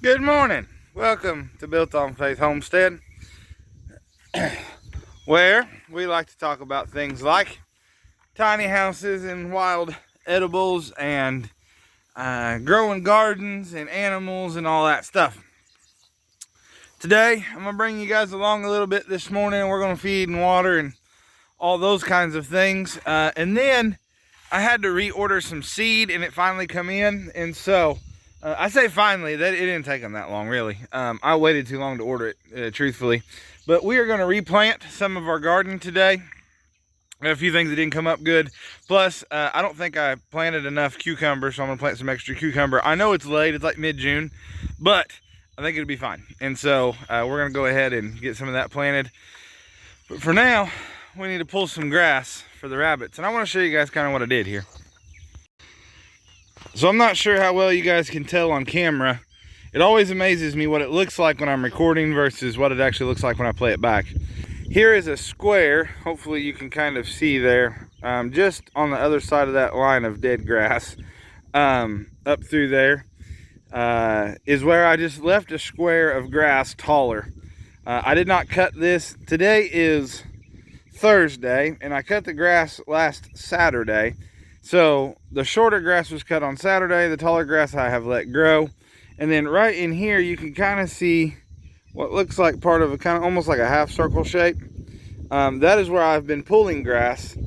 Good morning. Welcome to Built on Faith Homestead, where we like to talk about things like tiny houses and wild edibles and growing gardens and animals and all that stuff. Today, I'm going to bring you guys along a little bit this morning. We're going to feed and water and all those kinds of things. And then I had to reorder some seed and it finally come in. And so I say finally, that it didn't take them that long, really. I waited too long to order it, truthfully. But we are going to replant some of our garden today. A few things that didn't come up good. Plus, I don't think I planted enough cucumber, so I'm going to plant some extra cucumber. I know it's late. It's like mid-June. But I think it'll be fine. And so we're going to go ahead and get some of that planted. But for now, we need to pull some grass for the rabbits. And I want to show you guys kind of what I did here. So I'm not sure how well you guys can tell on camera. It always amazes me what it looks like when I'm recording versus what it actually looks like when I play it back. Here is a square, hopefully you can kind of see there, just on the other side of that line of dead grass, up through there, is where I just left a square of grass taller. I did not cut this. Today is Thursday, and I cut the grass last Saturday. So the shorter grass was cut on Saturday, the taller grass I have let grow. And then right in here, you can kind of see what looks like part of a kind of almost like a half circle shape. That is where I've been pulling grass.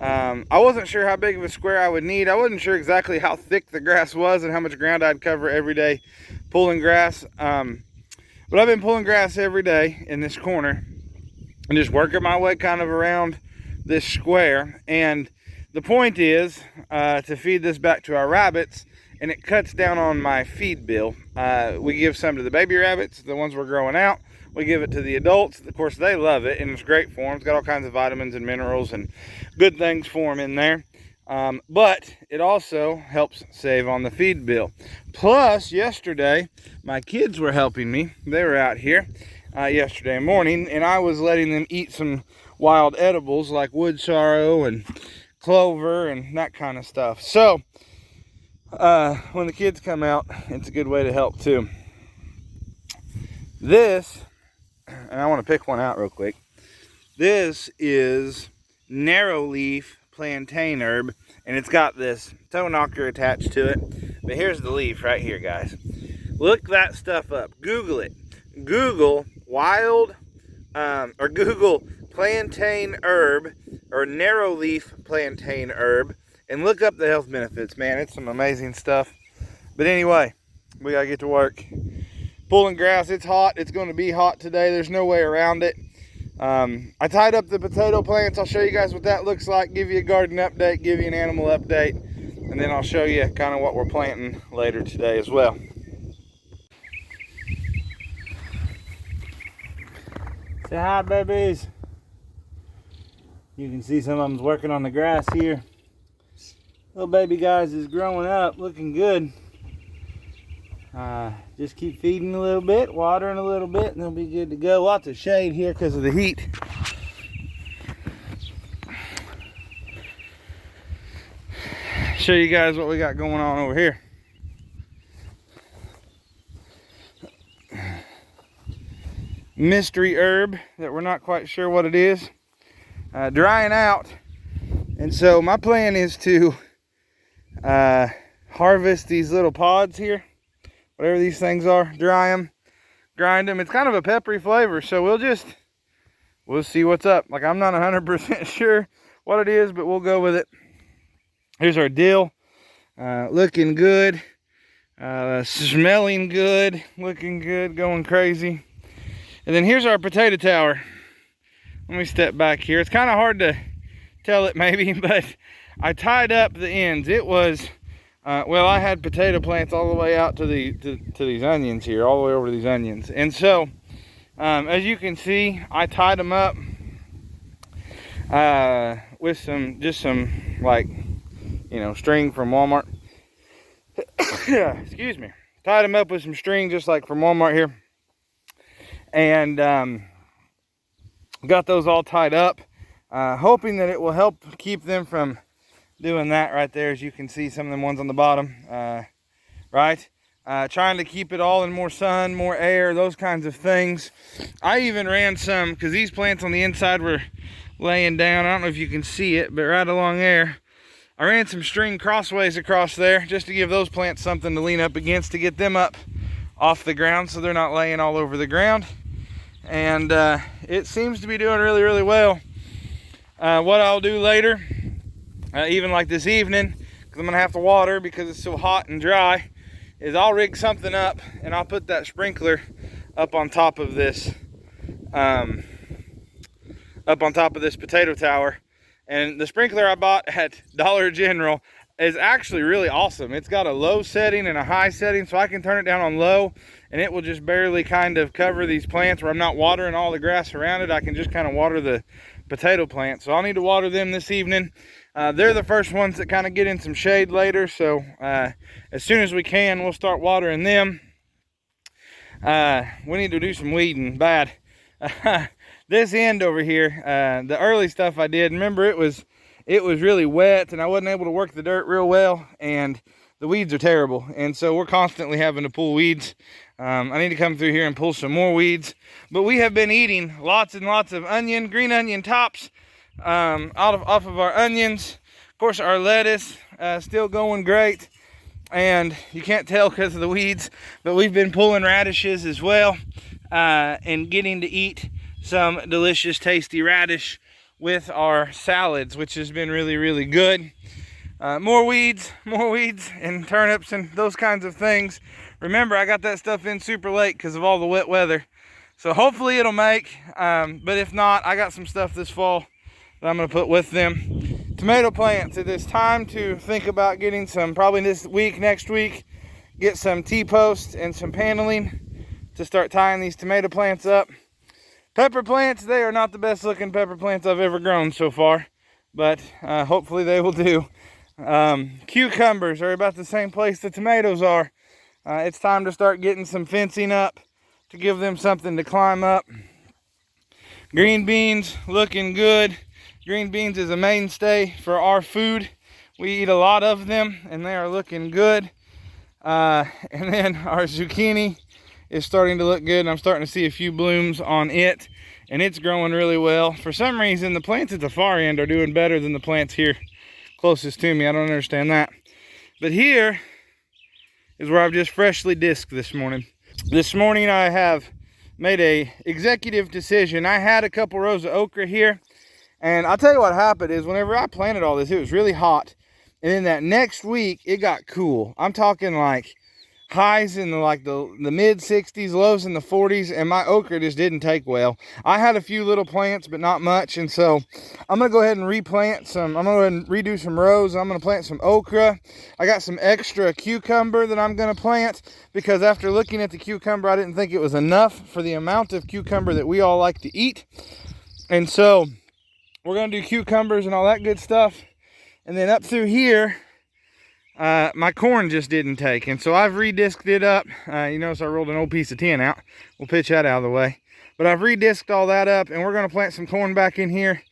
I wasn't sure how big of a square I would need. I wasn't sure exactly how thick the grass was and how much ground I'd cover every day pulling grass. But I've been pulling grass every day in this corner and just working my way kind of around this square. And the point is to feed this back to our rabbits, and it cuts down on my feed bill. We give some to the baby rabbits, the ones we're growing out. We give it to the adults. Of course, they love it, and it's great for them. It's got all kinds of vitamins and minerals and good things for them in there. But it also helps save on the feed bill. Plus, yesterday, my kids were helping me. They were out here yesterday morning, and I was letting them eat some wild edibles like wood sorrow and clover and that kind of stuff. So when the kids come out, it's a good way to help too. This, and I want to pick one out real quick. This is narrowleaf plantain herb, and it's got this toe knocker attached to it. But here's the leaf right here, guys. Look that stuff up. Google it. Google wild or Google plantain herb or narrowleaf plantain herb and look up the health benefits. Man, it's some amazing stuff. But anyway, we gotta get to work pulling grass. It's hot. It's going to be hot today. There's no way around it. I tied up the potato plants. I'll show you guys what that looks like, give you a garden update, give you an animal update, and then I'll show you kind of what we're planting later today as well. Say hi, babies. You can see some of them's working on the grass here. Little baby guys is growing up, looking good. Just keep feeding a little bit, watering a little bit, and they'll be good to go. Lots of shade here because of the heat. Show you guys what we got going on over here. Mystery herb that we're not quite sure what it is. Drying out. And so my plan is to harvest these little pods here, whatever these things are, dry them, grind them. It's kind of a peppery flavor, so we'll see what's up. Like, I'm not 100% sure what it is, but we'll go with it. Here's our dill, looking good, smelling good, looking good, going crazy. And then here's our potato tower. Let me step back here. It's kind of hard to tell it maybe, but I tied up the ends. It was, well, I had potato plants all the way out to these onions here, all the way over to these onions. And so, as you can see, I tied them up with some like, string from Walmart. Excuse me. Tied them up with some string just like from Walmart here. And got those all tied up, hoping that it will help keep them from doing that right there. As you can see, some of them ones on the bottom, right? trying to keep it all in more sun, more air, those kinds of things. I even ran some, because these plants on the inside were laying down. I don't know if you can see it, but right along there, I ran some string crossways across there just to give those plants something to lean up against to get them up off the ground so they're not laying all over the ground. And it seems to be doing really, really well. What I'll do later, even like this evening, because I'm going to have to water because it's so hot and dry, is I'll rig something up and I'll put that sprinkler up on top of this potato tower. And the sprinkler I bought at Dollar General is actually really awesome. It's got a low setting and a high setting, so I can turn it down on low and it will just barely kind of cover these plants where I'm not watering all the grass around it. I can just kind of water the potato plants. So I'll need to water them this evening. They're the first ones that kind of get in some shade later, so as soon as we can, we'll start watering them. We need to do some weeding bad. This end over here, the early stuff I did, remember it was really wet and I wasn't able to work the dirt real well, and the weeds are terrible, and so we're constantly having to pull weeds. I need to come through here and pull some more weeds, but we have been eating lots and lots of green onion tops off of our onions. Of course, our lettuce still going great, and you can't tell because of the weeds, but we've been pulling radishes as well, and getting to eat some delicious, tasty radish with our salads, which has been really, really good. More weeds and turnips and those kinds of things. Remember, I got that stuff in super late because of all the wet weather, so hopefully it'll make, but if not, I got some stuff this fall that I'm going to put with them. Tomato plants, it is time to think about getting some, probably this week, next week, get some T-posts and some paneling to start tying these tomato plants up. Pepper plants, they are not the best looking pepper plants I've ever grown so far, but hopefully they will do. Cucumbers are about the same place the tomatoes are. It's time to start getting some fencing up to give them something to climb up. Green beans looking good. Green beans is a mainstay for our food. We eat a lot of them and they are looking good. And then our zucchini is starting to look good, and I'm starting to see a few blooms on it, and it's growing really well. For some reason, the plants at the far end are doing better than the plants here closest to me. I don't understand that. But here is where I've just freshly disked this morning. This morning I have made a executive decision. I had a couple rows of okra here, and I'll tell you what happened is whenever I planted all this, it was really hot, and then that next week it got cool. I'm talking like highs in the mid 60s, lows in the 40s, and my okra just didn't take well. I had a few little plants, but not much, and so I'm gonna go ahead and replant some. I'm gonna go ahead and redo some rows. I'm gonna plant some okra. I got some extra cucumber that I'm gonna plant, because after looking at the cucumber, I didn't think it was enough for the amount of cucumber that we all like to eat. And so we're gonna do cucumbers and all that good stuff. And then up through here, my corn just didn't take, and so I've redisked it up. You notice I rolled an old piece of tin out. We'll pitch that out of the way. But I've redisked all that up, and we're going to plant some corn back in here,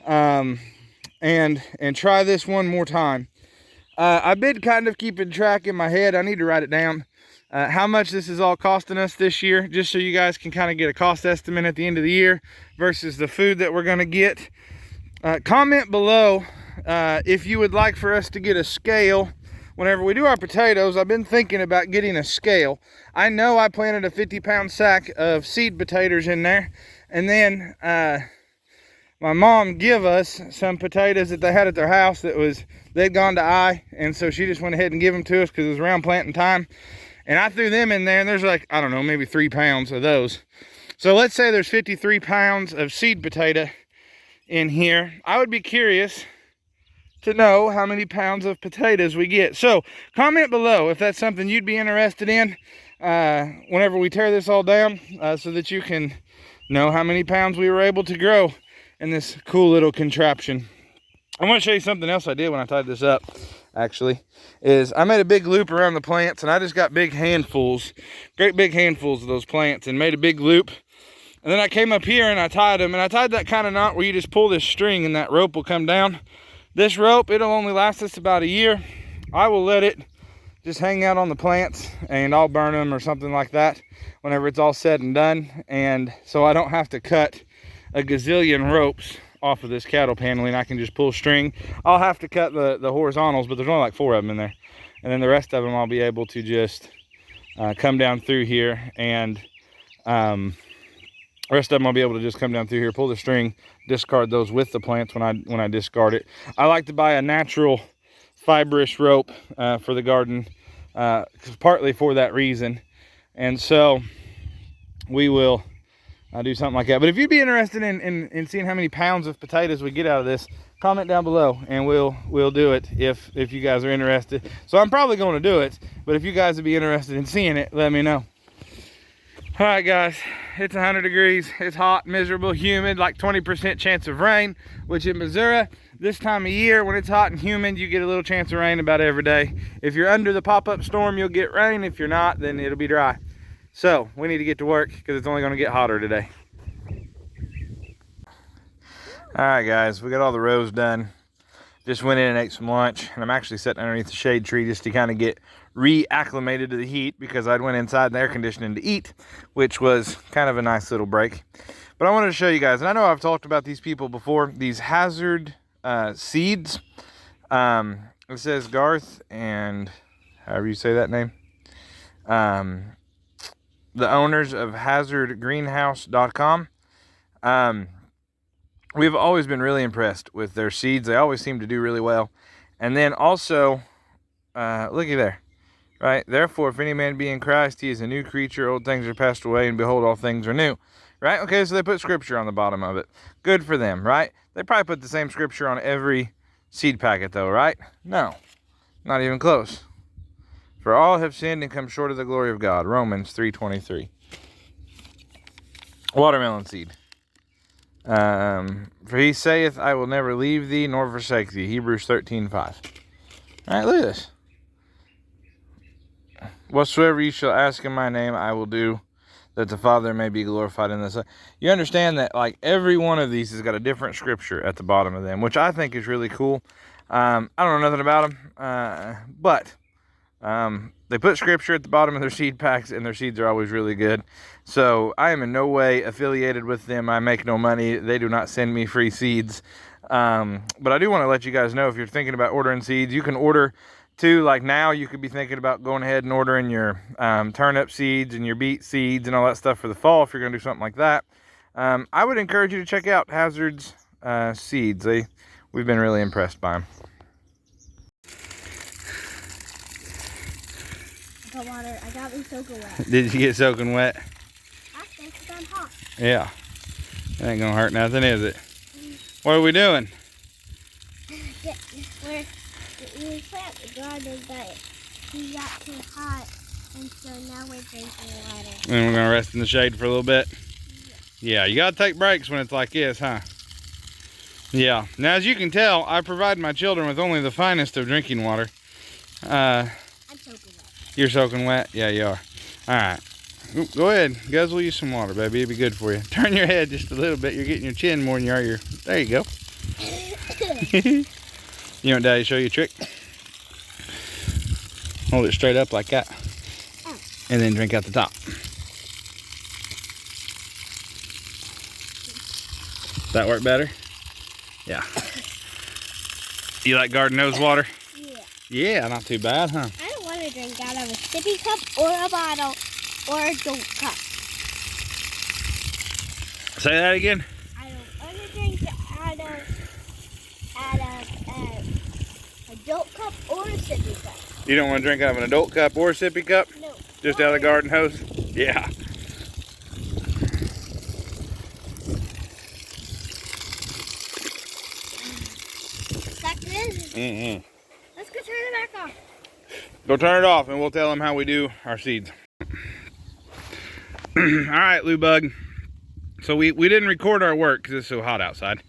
and try this one more time. I've been kind of keeping track in my head. I need to write it down, how much this is all costing us this year, just so you guys can kind of get a cost estimate at the end of the year versus the food that we're going to get. Comment below if you would like for us to get a scale. Whenever we do our potatoes, I've been thinking about getting a scale. I know I planted a 50-pound sack of seed potatoes in there, and then my mom gave us some potatoes that they had at their house they'd gone to eye, and so she just went ahead and gave them to us because it was around planting time. And I threw them in there, and there's like, I don't know, maybe 3 pounds of those. So let's say there's 53 pounds of seed potato in here. I would be curious to know how many pounds of potatoes we get. So comment below if that's something you'd be interested in whenever we tear this all down, so that you can know how many pounds we were able to grow in this cool little contraption. I want to show you something else I did when I tied this up, actually, is I made a big loop around the plants, and I just got big handfuls, great big handfuls of those plants, and made a big loop. And then I came up here and I tied them, and I tied that kind of knot where you just pull this string and that rope will come down. This rope, it'll only last us about a year. I will let it just hang out on the plants and I'll burn them or something like that whenever it's all said and done. And so I don't have to cut a gazillion ropes off of this cattle paneling. I can just pull string. I'll have to cut the horizontals, but there's only like 4 of them in there. And then the rest of them I'll be able to just come down through here, and the rest of them I'll be able to just come down through here, pull the string, discard those with the plants when I discard it. I like to buy a natural fibrous rope for the garden, partly for that reason. And so we will do something like that. But if you'd be interested in seeing how many pounds of potatoes we get out of this, comment down below and we'll do it if you guys are interested. So I'm probably going to do it, but if you guys would be interested in seeing it, let me know. All right, guys, it's 100 degrees. It's hot, miserable, humid, like 20% chance of rain, which in Missouri, this time of year, when it's hot and humid, you get a little chance of rain about every day. If you're under the pop-up storm, you'll get rain. If you're not, then it'll be dry. So we need to get to work because it's only going to get hotter today. All right, guys, we got all the rows done. Just went in and ate some lunch, and I'm actually sitting underneath the shade tree just to kind of get reacclimated to the heat, because I'd went inside the air conditioning to eat, which was kind of a nice little break. But I wanted to show you guys, and I know I've talked about these people before, these Hazard seeds. It says Garth, and however you say that name, the owners of hazardgreenhouse.com. We've always been really impressed with their seeds. They always seem to do really well. And then also, looky there, right? Therefore, if any man be in Christ, he is a new creature. Old things are passed away, and behold, all things are new, right? Okay, so they put scripture on the bottom of it. Good for them, right? They probably put the same scripture on every seed packet, though, right? No, not even close. For all have sinned and come short of the glory of God. Romans 3:23. Watermelon seed. For he saith, I will never leave thee nor forsake thee. Hebrews 13:5. All right, look at this. Whatsoever you shall ask in my name, I will do, that the Father may be glorified in the Son. You understand that, like, every one of these has got a different scripture at the bottom of them, which I think is really cool. I don't know nothing about them, but they put scripture at the bottom of their seed packs, and their seeds are always really good. So I am in no way affiliated with them. I make no money. They do not send me free seeds. But I do want to let you guys know, if you're thinking about ordering seeds, you can order too. Like now, you could be thinking about going ahead and ordering your turnip seeds and your beet seeds and all that stuff for the fall, if you're going to do something like that. I would encourage you to check out Hazard's seeds. We've been really impressed by them. Water. I got me soaking wet. Did you get soaking wet? I think it's on hot. Yeah. That ain't gonna hurt nothing, is it? What are we doing? We plant the garden, but he got too hot, and so now we're drinking water. And we're gonna rest in the shade for a little bit? Yeah, you gotta take breaks when it's like this, huh? Yeah. Now, as you can tell, I provide my children with only the finest of drinking water. I'm soaking wet. You're soaking wet? Yeah, you are. All right. Go ahead. Guzzle you some water, baby. It'll be good for you. Turn your head just a little bit. You're getting your chin more than you are your... There you go. You want Daddy to show you a trick? Hold it straight up like that. And then drink out the top. Does that work better? Yeah. You like garden hose water? Yeah. Yeah, not too bad, huh? I don't want to drink out of a sippy cup or a bottle or a dope cup. Say that again? I don't want to drink out of a dope cup or a sippy cup. You don't want to drink out of an adult cup or a sippy cup? No. Just out of the garden hose? Yeah. That's good. Let's go turn it back off. Go turn it off and we'll tell them how we do our seeds. All right, Lou Bug. So we didn't record our work because it's so hot outside.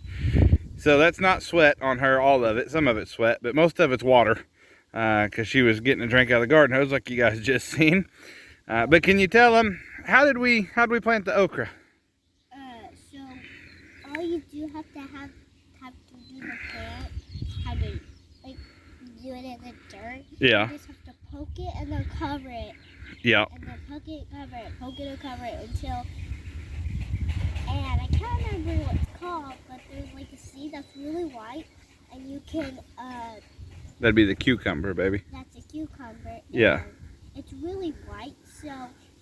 So that's not sweat on her, all of it. Some of it's sweat, but most of it's water. Because she was getting a drink out of the garden hose like you guys just seen. But can you tell them, how did we plant the okra? So all you do have to do the plant, how to like do it in the dirt. Yeah. You just have to poke it and then cover it. Yeah. And then poke it, and cover it until. And I can't remember what it's called, but there's like a seed that's really white, and you can. That'd be the cucumber, baby. That's a cucumber. Yeah. It's really white, so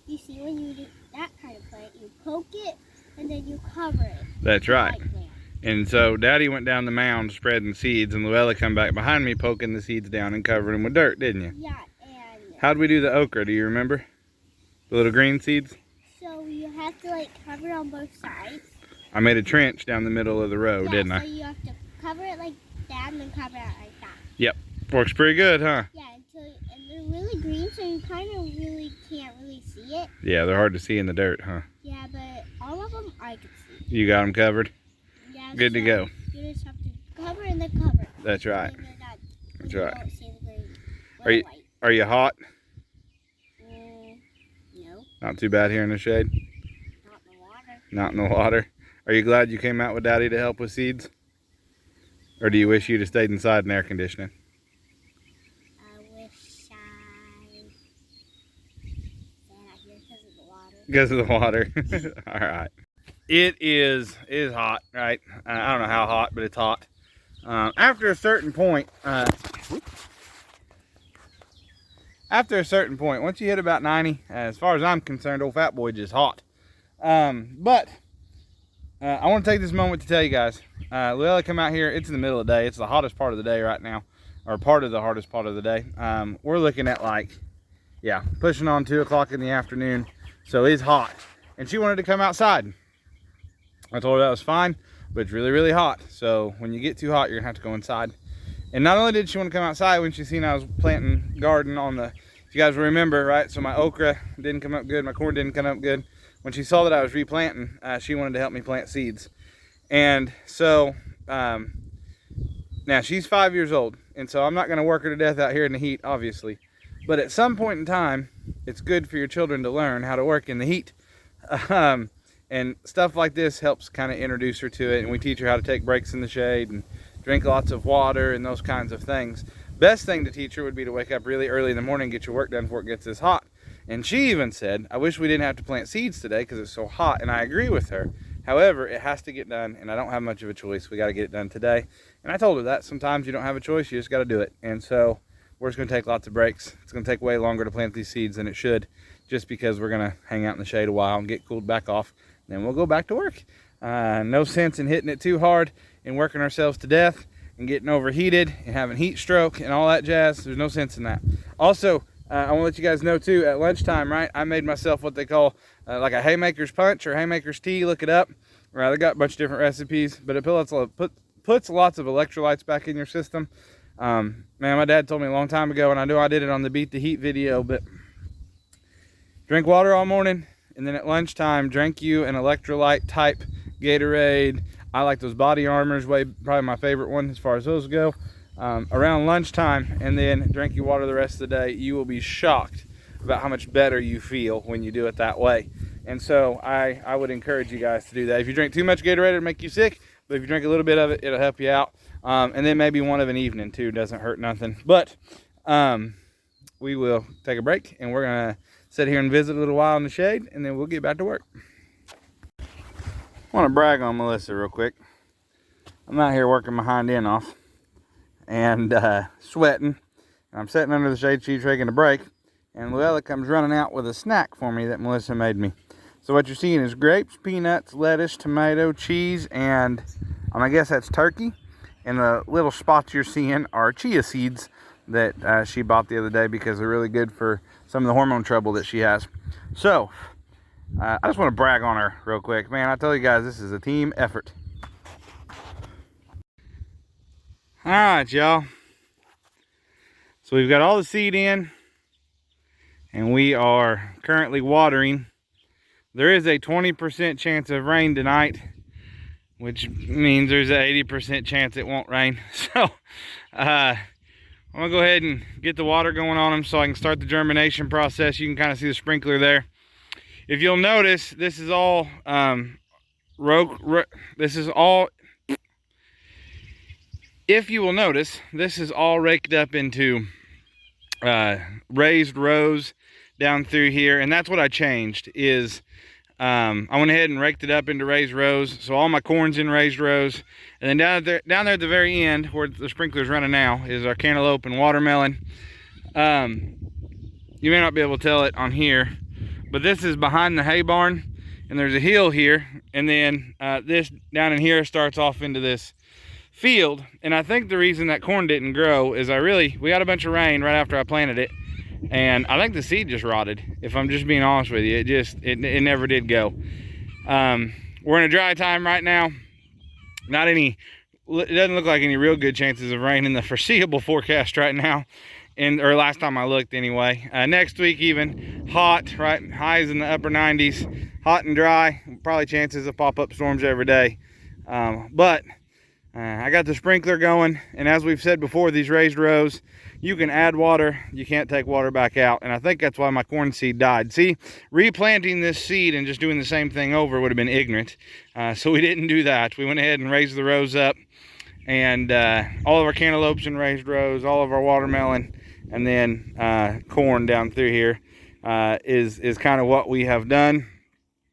you see when you do that kind of plant, you poke it and then you cover it. That's right. Like that. And so Daddy went down the mound spreading seeds, and Luella come back behind me poking the seeds down and covering them with dirt, didn't you? Yeah, and How'd we do the okra? Do you remember? The little green seeds? so you have to like cover it on both sides. I made a trench down the middle of the row, Yeah, didn't so I? you have to cover it like that and then cover it like that. Works pretty good, huh? Yeah, and they're really green, so you kind of really can't really see it. Yeah, they're hard to see in the dirt, huh? Yeah, but all of them I can see. You got them covered? Yeah, Good to so go. You just have to cover and then cover. That's right. And then that- That's you right. won't see the green or Are you- white. Are you hot? No, Not too bad here in the shade? not in the water. Not in the water? Are you glad you came out with Daddy to help with seeds? Or do you wish you'd have stayed inside in air conditioning? I wish I stayed out here Because because of the water. of the water. All right. It is hot, right? I don't know how hot, but it's hot. After a certain point, once you hit about 90, as far as I'm concerned, old Fat Boy just hot. But I want to take this moment to tell you guys, Luella come out here. It's in the middle of the day. It's the hottest part of the day right now, or part of the hottest part of the day. We're looking at pushing on 2 o'clock in the afternoon. So it's hot, and she wanted to come outside. I told her that was fine, but it's really, really hot. So when you get too hot, you're gonna have to go inside. And not only did she want to come outside, when she seen I was planting garden on the, if you guys remember, right? So my okra didn't come up good, my corn didn't come up good. When she saw that I was replanting, she wanted to help me plant seeds. And so now she's 5 years old, and so I'm not gonna work her to death out here in the heat, obviously. But at some point in time, it's good for your children to learn how to work in the heat. And stuff like this helps kind of introduce her to it, and we teach her how to take breaks in the shade and drink lots of water and those kinds of things. Best thing to teach her would be to wake up really early in the morning and get your work done before it gets this hot. And she even said, I wish we didn't have to plant seeds today because it's so hot, and I agree with her. However, it has to get done, and I don't have much of a choice. We got to get it done today. And I told her that sometimes you don't have a choice, you just got to do it. And so we're just going to take lots of breaks. It's going to take way longer to plant these seeds than it should, just because we're going to hang out in the shade a while and get cooled back off. Then we'll go back to work. No sense in hitting it too hard and working ourselves to death and getting overheated and having heat stroke and all that jazz. There's no sense in that. Also, I want to let you guys know too, at lunchtime, right, I made myself what they call like a haymaker's punch or haymaker's tea. Look it up. Right, they got a bunch of different recipes, but it puts lots of electrolytes back in your system. Man, my dad told me a long time ago, and I know I did it on the Beat the Heat video, but drink water all morning, and then at lunchtime, drink you an electrolyte type Gatorade. I like those Body Armors, probably my favorite one as far as those go. Around lunchtime, and then drink your water the rest of the day. You will be shocked about how much better you feel when you do it that way. And so I would encourage you guys to do that. If you drink too much Gatorade, it'll make you sick, but if you drink a little bit of it, it'll help you out. And then maybe one of an evening too, doesn't hurt nothing. But we will take a break, and we're gonna sit here and visit a little while in the shade, and then we'll get back to work. I want to brag on Melissa real quick. I'm out here working my hind end off and sweating, and I'm sitting under the shade. She's taking a break, and Luella comes running out with a snack for me that Melissa made me. So what you're seeing is grapes, peanuts, lettuce, tomato, cheese, and I guess that's turkey. And the little spots you're seeing are chia seeds that she bought the other day because they're really good for some of the hormone trouble that she has. So I just want to brag on her real quick. Man, I tell you guys, this is a team effort. All right, y'all. So we've got all the seed in, and we are currently watering. There is a 20% chance of rain tonight, which means there's an 80% chance it won't rain. So I'm gonna go ahead and get the water going on them so I can start the germination process. You can kind of see the sprinkler there. If you'll notice, this is all if you will notice, this is all raked up into raised rows down through here, and that's what I changed. Is I went ahead and raked it up into raised rows, so all my corn's in raised rows. And then down there at the very end, where the sprinkler's running now, is our cantaloupe and watermelon. You may not be able to tell it on here, but this is behind the hay barn, and there's a hill here, and then this down in here starts off into this field. And I think the reason that corn didn't grow is we got a bunch of rain right after I planted it, and I think the seed just rotted, if I'm just being honest with you. It never did go. We're in a dry time right now. It doesn't look like any real good chances of rain in the foreseeable forecast right now, or last time I looked anyway. Next week even hot, right? Highs in the upper 90s, hot and dry. Probably chances of pop-up storms every day. But I got the sprinkler going, and as we've said before, these raised rows, you can add water, you can't take water back out, and I think that's why my corn seed died. See, replanting this seed and just doing the same thing over would have been ignorant, so we didn't do that. We went ahead and raised the rows up, and all of our cantaloupes in raised rows, all of our watermelon, and then corn down through here is kind of what we have done.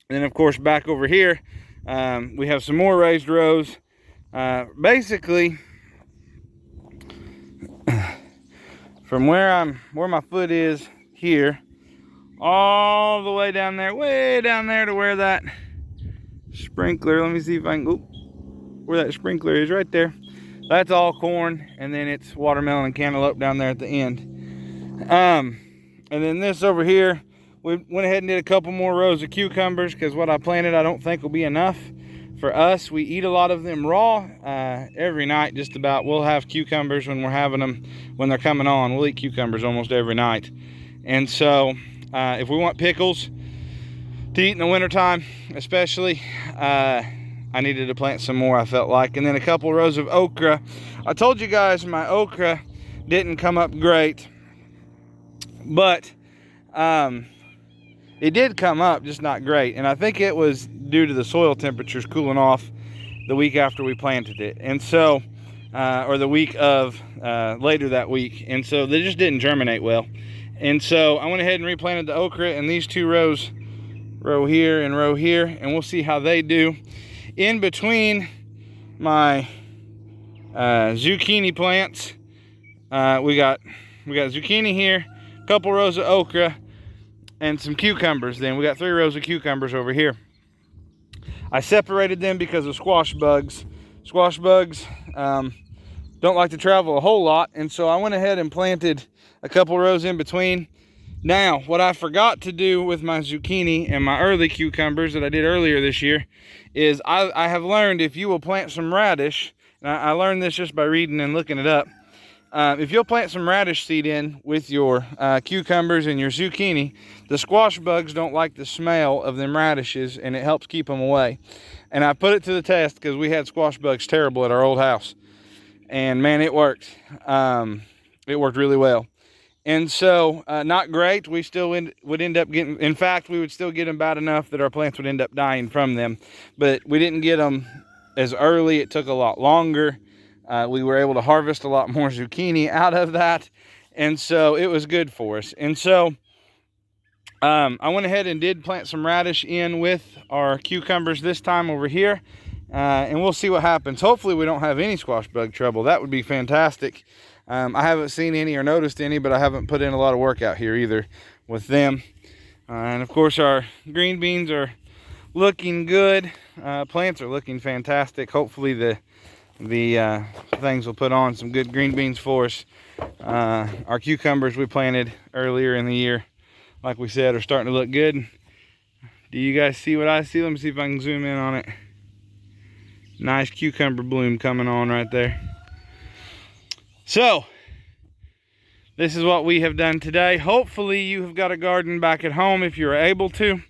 And then of course back over here, we have some more raised rows. Basically, from where my foot is here, all the way down there, way down there to where that sprinkler, let me see if I can go, where that sprinkler is right there. That's all corn, and then it's watermelon and cantaloupe down there at the end. And then this over here, we went ahead and did a couple more rows of cucumbers, because what I planted I don't think will be enough for us. We eat a lot of them raw every night, just about. We'll have cucumbers when we're having them, when they're coming on. We'll eat cucumbers almost every night. And so if we want pickles to eat in the wintertime especially, I needed to plant some more, I felt like. And then a couple rows of okra. I told you guys my okra didn't come up great, but it did come up, just not great. And I think it was due to the soil temperatures cooling off the week after we planted it. And so, or the week of, later that week. And so they just didn't germinate well. And so I went ahead and replanted the okra in these two rows, row here and row here, and we'll see how they do. In between my zucchini plants, we got zucchini here, a couple rows of okra, and some cucumbers. Then we got 3 rows of cucumbers over here. I separated them because of squash bugs. Squash bugs don't like to travel a whole lot, and so I went ahead and planted a couple rows in between. Now, what I forgot to do with my zucchini and my early cucumbers that I did earlier this year is I have learned, if you will plant some radish, and I learned this just by reading and looking it up, if you'll plant some radish seed in with your cucumbers and your zucchini, the squash bugs don't like the smell of them radishes, and it helps keep them away. And I put it to the test because we had squash bugs terrible at our old house. And man, it worked. It worked really well. And so, not great. We still would end up getting, in fact, we would still get them bad enough that our plants would end up dying from them. But we didn't get them as early. It took a lot longer. We were able to harvest a lot more zucchini out of that. And so it was good for us. And so I went ahead and did plant some radish in with our cucumbers this time over here. And we'll see what happens. Hopefully we don't have any squash bug trouble. That would be fantastic. I haven't seen any or noticed any, but I haven't put in a lot of work out here either with them. And of course our green beans are looking good. Plants are looking fantastic. Hopefully the things will put on some good green beans for us. Our cucumbers we planted earlier in the year, like we said, are starting to look good. Do you guys see what I see? Let me see if I can zoom in on it. Nice cucumber bloom coming on right there. So, this is what we have done today. Hopefully you have got a garden back at home if you're able to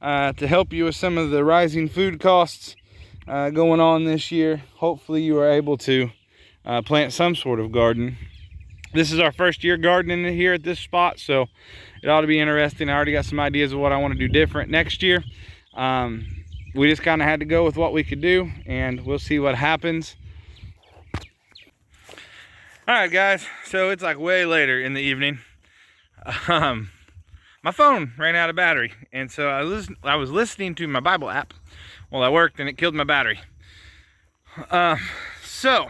help you with some of the rising food costs going on this year. Hopefully you are able to plant some sort of garden. This is our first year gardening here at this spot, so it ought to be interesting. I already got some ideas of what I want to do different next year. We just kind of had to go with what we could do, and we'll see what happens. All right, guys, so it's like way later in the evening. my phone ran out of battery, and so I was listening to my Bible app while I worked, and it killed my battery. So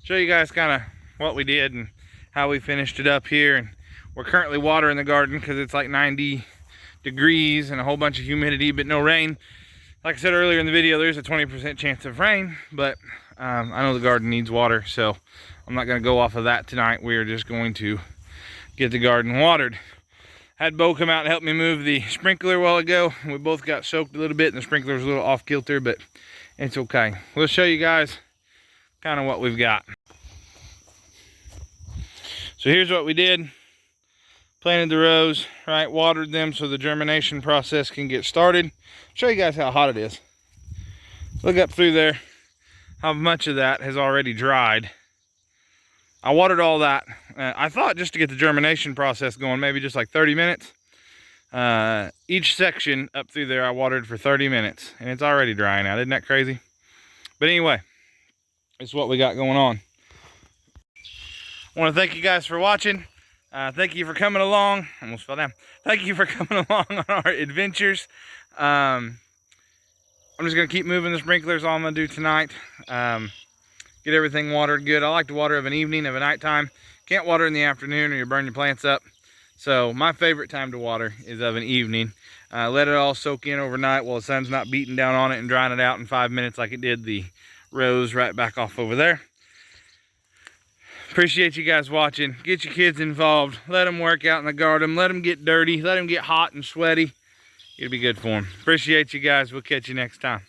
show you guys kind of what we did and how we finished it up here. And we're currently watering the garden because it's like 90 degrees and a whole bunch of humidity, but no rain. Like I said earlier in the video, there's a 20% chance of rain, but I know the garden needs water, so I'm not going to go off of that tonight. We're just going to get the garden watered. Had Bo come out and help me move the sprinkler a while ago. We both got soaked a little bit, and the sprinkler was a little off kilter, but it's okay. We'll show you guys kind of what we've got. So here's what we did. Planted the rows, right? Watered them so the germination process can get started. Show you guys how hot it is. Look up through there, how much of that has already dried. I watered all that. I thought just to get the germination process going, maybe just like 30 minutes. Each section up through there I watered for 30 minutes, and it's already drying out. Isn't that crazy? But anyway, it's what we got going on. I want to thank you guys for watching. Thank you for coming along. Almost fell down. Thank you for coming along on our adventures. I'm just going to keep moving the sprinklers. All I'm going to do tonight. Get everything watered good. I like to water of an evening, of a nighttime. Can't water in the afternoon or you burn your plants up. So my favorite time to water is of an evening. Let it all soak in overnight while the sun's not beating down on it and drying it out in 5 minutes like it did the rows right back off over there. Appreciate you guys watching. Get your kids involved. Let them work out in the garden. Let them get dirty. Let them get hot and sweaty. It'll be good for them. Appreciate you guys. We'll catch you next time.